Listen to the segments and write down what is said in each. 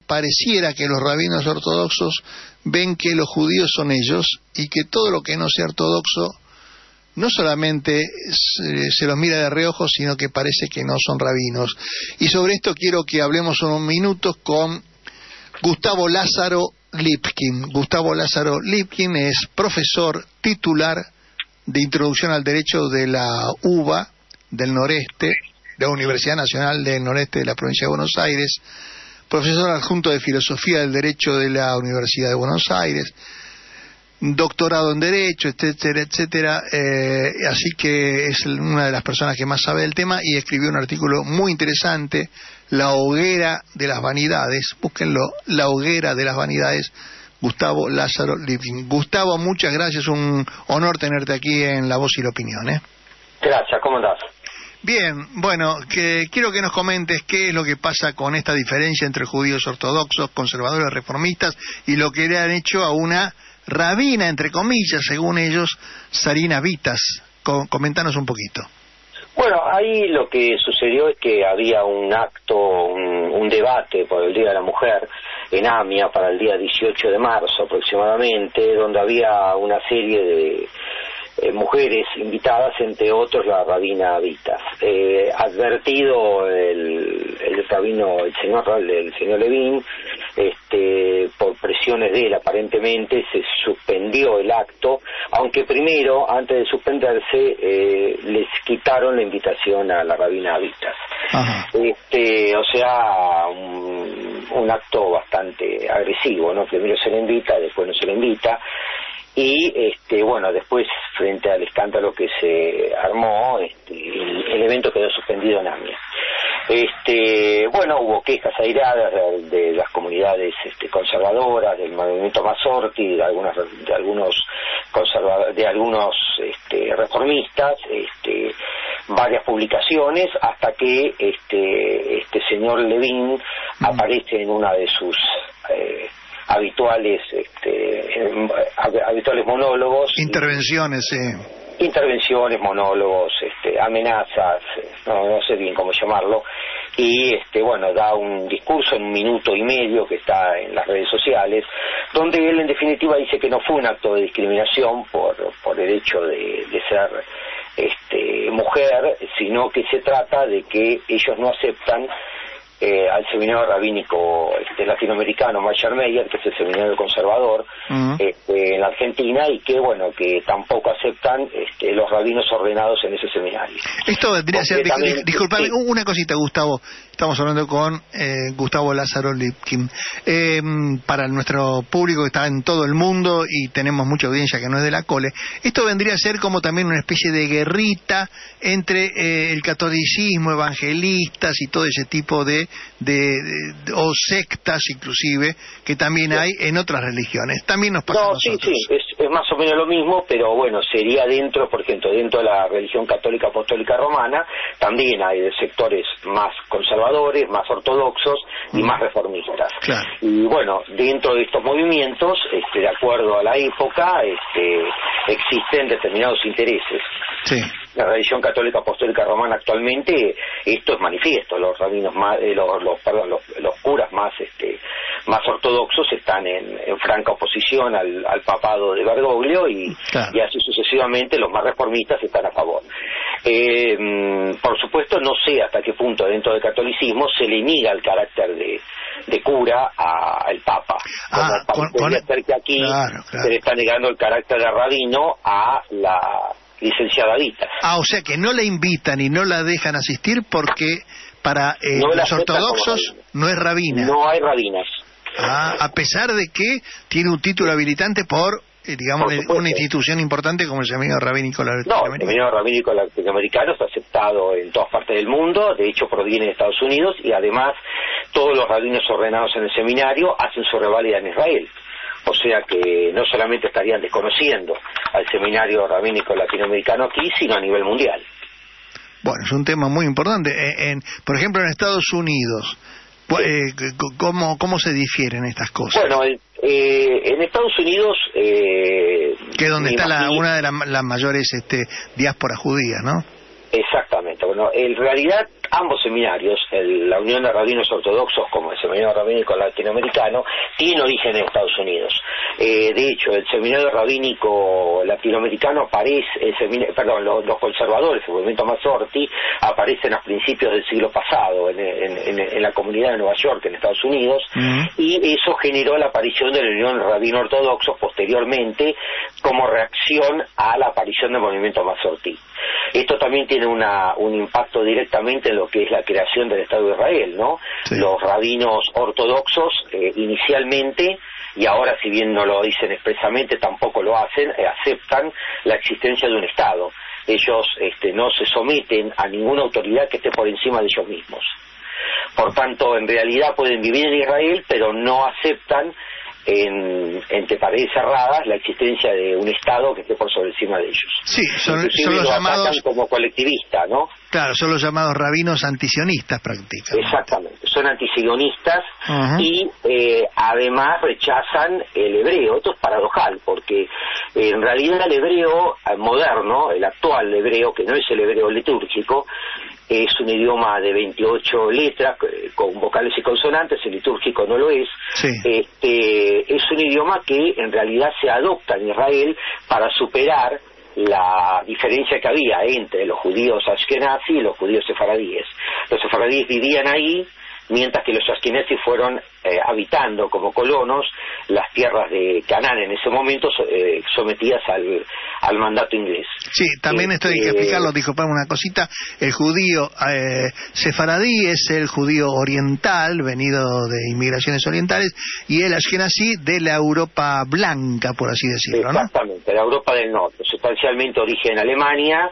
pareciera que los rabinos ortodoxos ven que los judíos son ellos y que todo lo que no sea ortodoxo no solamente se los mira de reojo, sino que parece que no son rabinos. Y sobre esto quiero que hablemos unos minutos con Gustavo Lázaro Lipkin. Gustavo Lázaro Lipkin es profesor titular de Introducción al Derecho de la UBA del Noreste, de la Universidad Nacional del Noreste de la Provincia de Buenos Aires, profesor adjunto de Filosofía del Derecho de la Universidad de Buenos Aires, doctorado en Derecho, etcétera, etcétera, así que es una de las personas que más sabe del tema y escribió un artículo muy interesante, La hoguera de las vanidades, búsquenlo, La hoguera de las vanidades, Gustavo Lázaro Lipkin. Gustavo, muchas gracias, un honor tenerte aquí en La Voz y la Opinión, ¿eh? Gracias, ¿cómo andás? Bien, bueno, quiero que nos comentes qué es lo que pasa con esta diferencia entre judíos ortodoxos, conservadores, reformistas y lo que le han hecho a una rabina, entre comillas, según ellos, Sarina Vitas. Coméntanos un poquito. Bueno, ahí lo que sucedió es que había un acto, un debate por el Día de la Mujer en AMIA para el día 18 de marzo aproximadamente, donde había una serie de mujeres invitadas, entre otros la rabina Vitas. Advertido el rabino, el señor Levin, por presiones de él aparentemente se suspendió el acto, aunque primero, antes de suspenderse, les quitaron la invitación a la rabina Vitas. O sea, un acto bastante agresivo, ¿no? Primero se le invita, después no se le invita. Y bueno, después, frente al escándalo que se armó, el evento quedó suspendido en AMIA. Bueno, hubo quejas airadas de las comunidades conservadoras, del movimiento Mazorti, de algunos reformistas, varias publicaciones, hasta que este señor Levin aparece en una de sus habituales monólogos, intervenciones, monólogos, amenazas, no sé bien cómo llamarlo, y bueno, da un discurso en 1 minuto y medio que está en las redes sociales, donde él en definitiva dice que no fue un acto de discriminación por el hecho de ser mujer, sino que se trata de que ellos no aceptan al seminario rabínico latinoamericano Meyer Meyer, que es el seminario conservador en la Argentina, y que bueno, que tampoco aceptan los rabinos ordenados en ese seminario. Esto vendría a ser, disculpame, una cosita, Gustavo, estamos hablando con Gustavo Lázaro Lipkin. Para nuestro público que está en todo el mundo y tenemos mucha audiencia que no es de la Cole, esto vendría a ser como también una especie de guerrita entre el catolicismo, evangelistas y todo ese tipo o sectas inclusive, que también hay en otras religiones. También nos pasa a nosotros. Sí, es más o menos lo mismo, pero bueno, sería dentro, por ejemplo, dentro de la religión católica apostólica romana, también hay sectores más conservadores, más ortodoxos y más reformistas. Claro. Y bueno, dentro de estos movimientos, de acuerdo a la época, existen determinados intereses. Sí. La religión católica apostólica romana actualmente, esto es manifiesto. Los rabinos los curas más ortodoxos están en franca oposición al papado de Bergoglio y así sucesivamente los más reformistas están a favor. Por supuesto, no sé hasta qué punto dentro del catolicismo se le niega el carácter de cura al Papa. Podría ser que aquí se le está negando el carácter de rabino a la licenciada Vitas. O sea que no la invitan y no la dejan asistir porque para los ortodoxos no es rabina. No hay rabinas. A pesar de que tiene un título habilitante por una institución importante como el Seminario Rabínico Latinoamericano. El Seminario Rabínico Latinoamericano está aceptado en todas partes del mundo, de hecho proviene de Estados Unidos, y además todos los rabinos ordenados en el seminario hacen su reválida en Israel. O sea que no solamente estarían desconociendo al Seminario Rabínico Latinoamericano aquí, sino a nivel mundial. Bueno, es un tema muy importante. Por ejemplo, en Estados Unidos, ¿cómo se difieren estas cosas? Bueno, en Estados Unidos... que es donde está una de las mayores diásporas judías, ¿no? Exactamente. Bueno, en realidad ambos seminarios, la Unión de Rabinos Ortodoxos como el Seminario Rabínico Latinoamericano, tiene origen en Estados Unidos. De hecho, el Seminario Rabínico Latinoamericano aparece, los conservadores, el movimiento Masorti, aparecen a principios del siglo pasado en la comunidad de Nueva York, en Estados Unidos, y eso generó la aparición de la Unión de Rabinos Ortodoxos posteriormente como reacción a la aparición del movimiento Masorti. Esto también tiene un impacto directamente en lo que es la creación del Estado de Israel, ¿no? Sí. Los rabinos ortodoxos inicialmente, y ahora si bien no lo dicen expresamente, tampoco lo hacen, aceptan la existencia de un Estado. Ellos no se someten a ninguna autoridad que esté por encima de ellos mismos. Por tanto, en realidad pueden vivir en Israel, pero no aceptan entre paredes cerradas la existencia de un Estado que esté por sobre encima de ellos. Sí, son los llamados como colectivista, ¿no? Claro, son los llamados rabinos antisionistas prácticamente. Exactamente, son antisionistas y además rechazan el hebreo. Esto es paradojal porque en realidad el hebreo moderno, el actual hebreo, que no es el hebreo litúrgico, es un idioma de 28 letras con vocales y consonantes, el litúrgico no lo es. Sí. Es un idioma que en realidad se adopta en Israel para superar la diferencia que había entre los judíos ashkenazí y los judíos sefaradíes. Los sefaradíes vivían ahí, mientras que los ashkenazí fueron habitando como colonos las tierras de Canaán en ese momento, sometidas al mandato inglés. Sí, también esto hay que explicarlo, disculpame una cosita, el judío sefaradí es el judío oriental, venido de inmigraciones orientales, y el ashkenazí de la Europa blanca, por así decirlo, ¿no? Exactamente, la Europa del Norte, sustancialmente origen Alemania,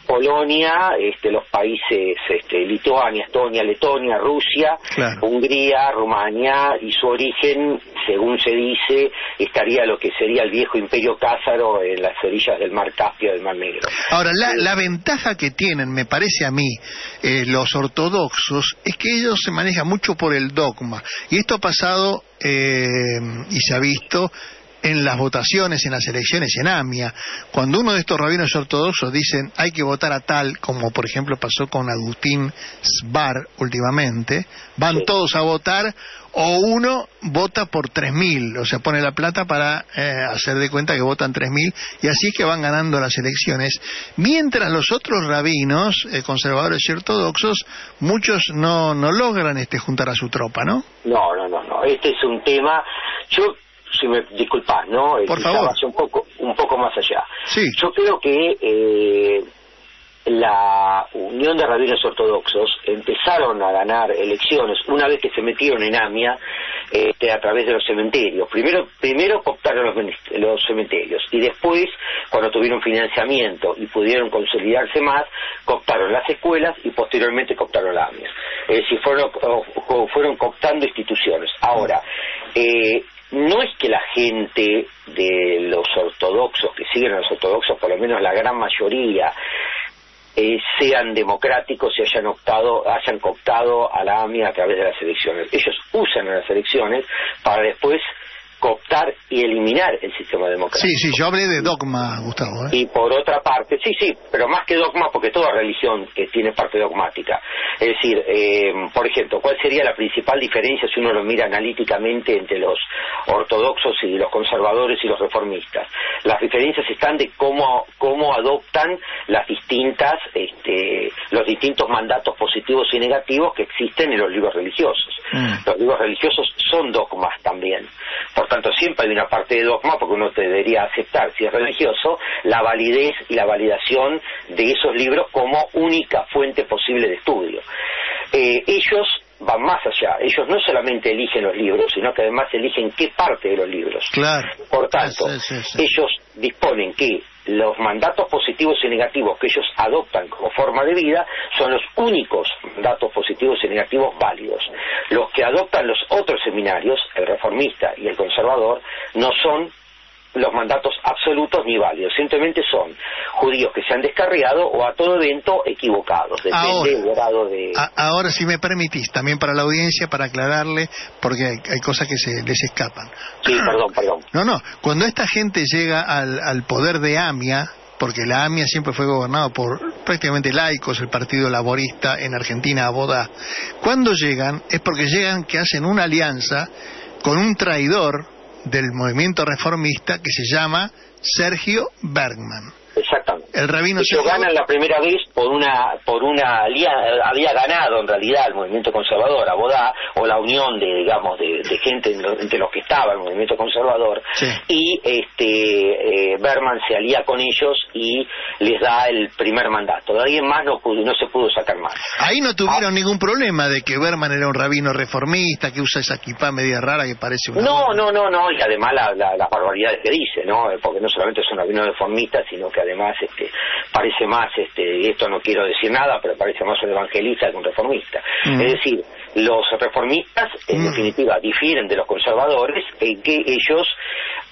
Polonia, los países Lituania, Estonia, Letonia, Rusia, claro, Hungría, Rumania, y su origen, según se dice, estaría lo que sería el viejo imperio cázaro en las orillas del mar Caspio, del mar Negro. Ahora, la ventaja que tienen, me parece a mí, los ortodoxos, es que ellos se manejan mucho por el dogma, y esto ha pasado y se ha visto en las votaciones, en las elecciones en AMIA, cuando uno de estos rabinos ortodoxos dicen hay que votar a tal, como por ejemplo pasó con Agustín Sbar últimamente, van todos a votar, o uno vota por 3.000, o sea, pone la plata para hacer de cuenta que votan 3.000, y así es que van ganando las elecciones, mientras los otros rabinos, conservadores y ortodoxos, muchos no logran juntar a su tropa, ¿no? No, este es un tema, si me disculpás, ¿no? Por favor. Un poco más allá. Sí. Yo creo que la Unión de Rabinos Ortodoxos empezaron a ganar elecciones una vez que se metieron en AMIA a través de los cementerios. Primero cooptaron los cementerios y después, cuando tuvieron financiamiento y pudieron consolidarse más, cooptaron las escuelas y posteriormente cooptaron la AMIA. Es decir, fueron cooptando instituciones. Ahora, no es que la gente de los ortodoxos, que siguen a los ortodoxos, por lo menos la gran mayoría, sean democráticos y hayan cooptado a la AMIA a través de las elecciones. Ellos usan las elecciones para después cooptar y eliminar el sistema democrático. Sí, yo hablé de dogma, Gustavo. Y por otra parte, sí, pero más que dogma, porque toda religión tiene parte dogmática. Es decir, por ejemplo, ¿cuál sería la principal diferencia si uno lo mira analíticamente entre los ortodoxos y los conservadores y los reformistas? Las diferencias están de cómo adoptan los distintos mandatos positivos y negativos que existen en los libros religiosos. Los libros religiosos son dogmas también. Por tanto, siempre hay una parte de dogma, porque uno debería aceptar, si es religioso, la validez y la validación de esos libros como única fuente posible de estudio. Ellos van más allá. Ellos no solamente eligen los libros, sino que además eligen qué parte de los libros. Claro. Por tanto, ellos disponen que los mandatos positivos y negativos que ellos adoptan como forma de vida son los únicos mandatos positivos y negativos válidos. Los que adoptan los otros seminarios, el reformista y el conservador, no son los mandatos absolutos ni válidos, simplemente son judíos que se han descarriado o a todo evento equivocados, depende del grado de... Ahora, si me permitís, también para la audiencia, para aclararle, porque hay cosas que se les escapan. Sí, perdón. No, cuando esta gente llega al poder de AMIA, porque la AMIA siempre fue gobernado por prácticamente laicos, el Partido Laborista en Argentina, Abodá. Cuando llegan, es porque llegan que hacen una alianza con un traidor del movimiento reformista que se llama Sergio Bergman. Exactamente. El rabino ellos ganan la primera vez por una alianza. Había ganado en realidad el movimiento conservador, Abodá, o la unión de gente entre los que estaba el movimiento conservador, sí. Y Bergman se alía con ellos y les da el primer mandato. De ahí en más no se pudo sacar más. Ahí no tuvieron ningún problema de que Bergman era un rabino reformista, que usa esa kipá media rara que parece una... No, y además las barbaridades que dice, ¿no? Porque no solamente es un rabino reformista, sino que además parece más, esto no quiero decir nada, pero parece más un evangelista que un reformista. Es decir, los reformistas en definitiva difieren de los conservadores en que ellos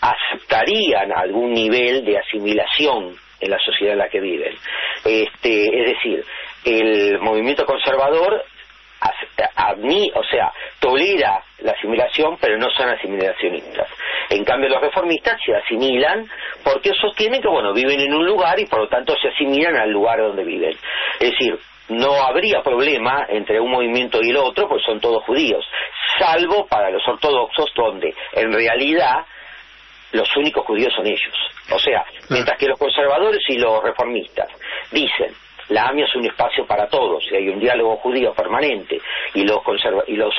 aceptarían algún nivel de asimilación en la sociedad en la que viven. Es decir, el movimiento conservador tolera la asimilación, pero no son asimilacionistas. En cambio, los reformistas se asimilan porque sostienen que, viven en un lugar y por lo tanto se asimilan al lugar donde viven. Es decir, no habría problema entre un movimiento y el otro, porque son todos judíos, salvo para los ortodoxos, donde en realidad los únicos judíos son ellos. O sea, mientras que los conservadores y los reformistas dicen la AMIA es un espacio para todos y hay un diálogo judío permanente y los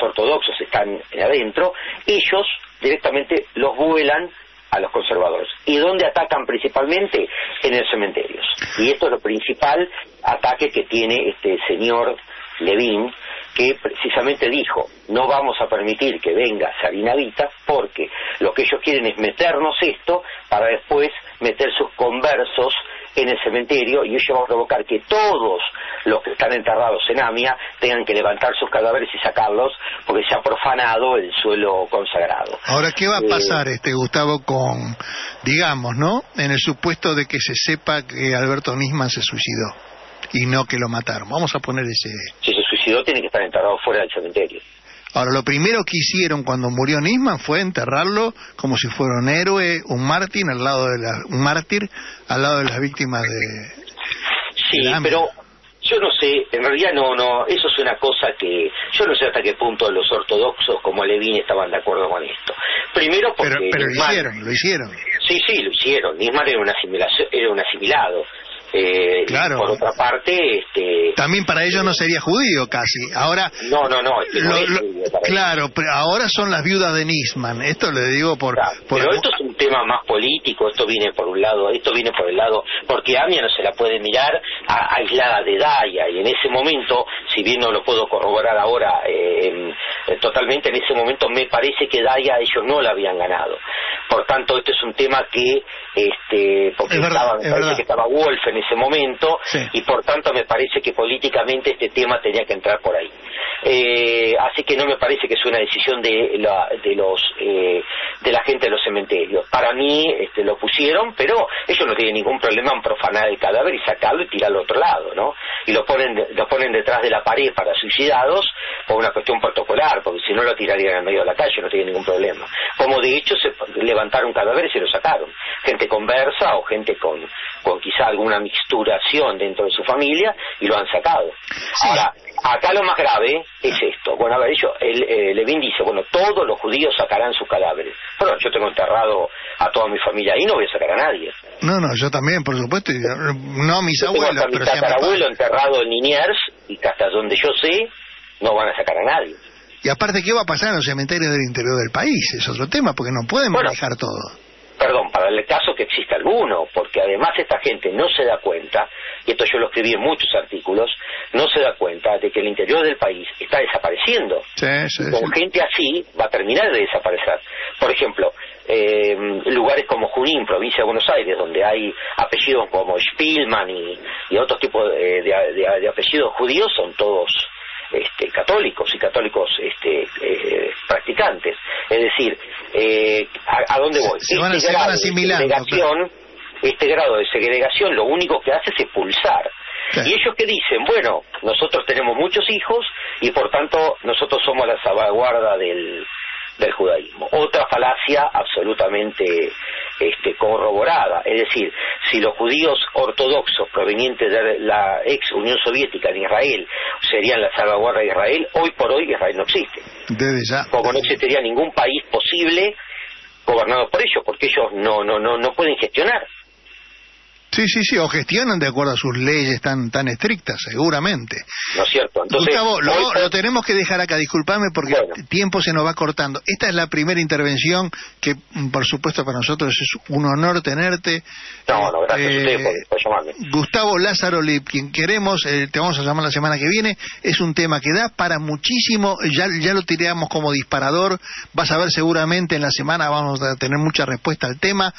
ortodoxos están adentro, ellos directamente los vuelan a los conservadores. ¿Y dónde atacan principalmente? En los cementerios. Y esto es lo principal ataque que tiene este señor Levin, que precisamente dijo, no vamos a permitir que venga Sarinavita porque lo que ellos quieren es meternos esto para después meter sus conversos en el cementerio y ello va a provocar que todos los que están enterrados en AMIA tengan que levantar sus cadáveres y sacarlos porque se ha profanado el suelo consagrado. Ahora, ¿qué va a pasar, Gustavo, con, digamos, ¿no? En el supuesto de que se sepa que Alberto Nisman se suicidó y no que lo mataron. Vamos a poner ese... Si se suicidó tiene que estar enterrado fuera del cementerio. Ahora, lo primero que hicieron cuando murió Nisman fue enterrarlo como si fuera un héroe, un mártir al lado de las víctimas de... Sí, pero yo no sé, en realidad no, eso es una cosa que yo no sé hasta qué punto los ortodoxos como Levin estaban de acuerdo con esto. Primero porque... Pero Nisman, lo hicieron. Sí, lo hicieron. Nisman era un asimilado. Claro. Por otra parte, también para ellos no sería judío casi. Ahora no. Claro, pero ahora son las viudas de Nisman. Esto le digo pero esto es un tema más político. Esto viene por un lado, porque AMIA no se la puede mirar aislada de Daya, y en ese momento, si bien no lo puedo corroborar ahora totalmente, en ese momento me parece que Daya ellos no la habían ganado. Por tanto, este es un tema que porque parece que estaba Wolf en ese momento, sí. Y por tanto me parece que políticamente este tema tenía que entrar por ahí. Así que no me parece que es una decisión de la gente de los cementerios. Para mí lo pusieron, pero ellos no tienen ningún problema en profanar el cadáver y sacarlo y tirarlo al otro lado, ¿no? Y lo ponen detrás de la pared para suicidados por una cuestión protocolar, porque si no lo tirarían en medio de la calle, no tiene ningún problema. Como de hecho se levantaron cadáveres y se lo sacaron. Gente conversa o gente con quizá alguna mixturación dentro de su familia y lo han sacado. Sí. Ahora, acá lo más grave es esto. Bueno, a ver, Levin dice, todos los judíos sacarán sus cadáveres. Bueno, yo tengo enterrado a toda mi familia ahí, no voy a sacar a nadie. No, yo también, por supuesto. No mis abuelos, pero mi tatarabuelo enterrado en Liniers, y que hasta donde yo sé, no van a sacar a nadie. Y aparte, ¿qué va a pasar en los cementerios del interior del país? Es otro tema, porque no pueden manejar todo. Perdón, para el caso que exista alguno, porque además esta gente no se da cuenta, y esto yo lo escribí en muchos artículos, no se da cuenta de que el interior del país está desapareciendo. Sí. Con gente así va a terminar de desaparecer. Por ejemplo, lugares como Junín, provincia de Buenos Aires, donde hay apellidos como Spielman y otros tipos de apellidos judíos, son todos católicos y católicos practicantes. Es decir, ¿a dónde voy? Este grado de segregación lo único que hace es expulsar. Sí. Y ellos que dicen, nosotros tenemos muchos hijos y por tanto nosotros somos la salvaguarda del judaísmo. Otra falacia absolutamente corroborada. Es decir, si los judíos ortodoxos provenientes de la ex Unión Soviética en Israel serían la salvaguarda de Israel, hoy por hoy Israel no existe. Desde ya. Como no existiría ningún país posible gobernado por ellos, porque ellos no pueden gestionar. Sí, o gestionan de acuerdo a sus leyes tan estrictas, seguramente. ¿No es cierto? Entonces, Gustavo, lo tenemos que dejar acá, discúlpame porque el tiempo se nos va cortando. Esta es la primera intervención que, por supuesto, para nosotros es un honor tenerte. No, gracias a usted por llamarme. Gustavo Lázaro Lipkin, queremos, te vamos a llamar la semana que viene, es un tema que da para muchísimo, ya lo tiramos como disparador, vas a ver seguramente en la semana vamos a tener mucha respuesta al tema.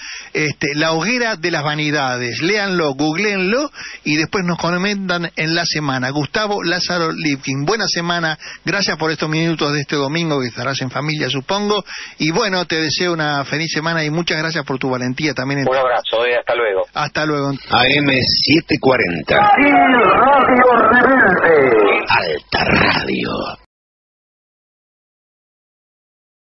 La hoguera de las vanidades. Léanlo, googleenlo y después nos comentan en la semana. Gustavo Lázaro Lipkin, buena semana, gracias por estos minutos de este domingo que estarás en familia, supongo, y bueno, te deseo una feliz semana y muchas gracias por tu valentía también. Un abrazo, hasta luego. Hasta luego. AM 740. Radio Rebelde. Alta Radio.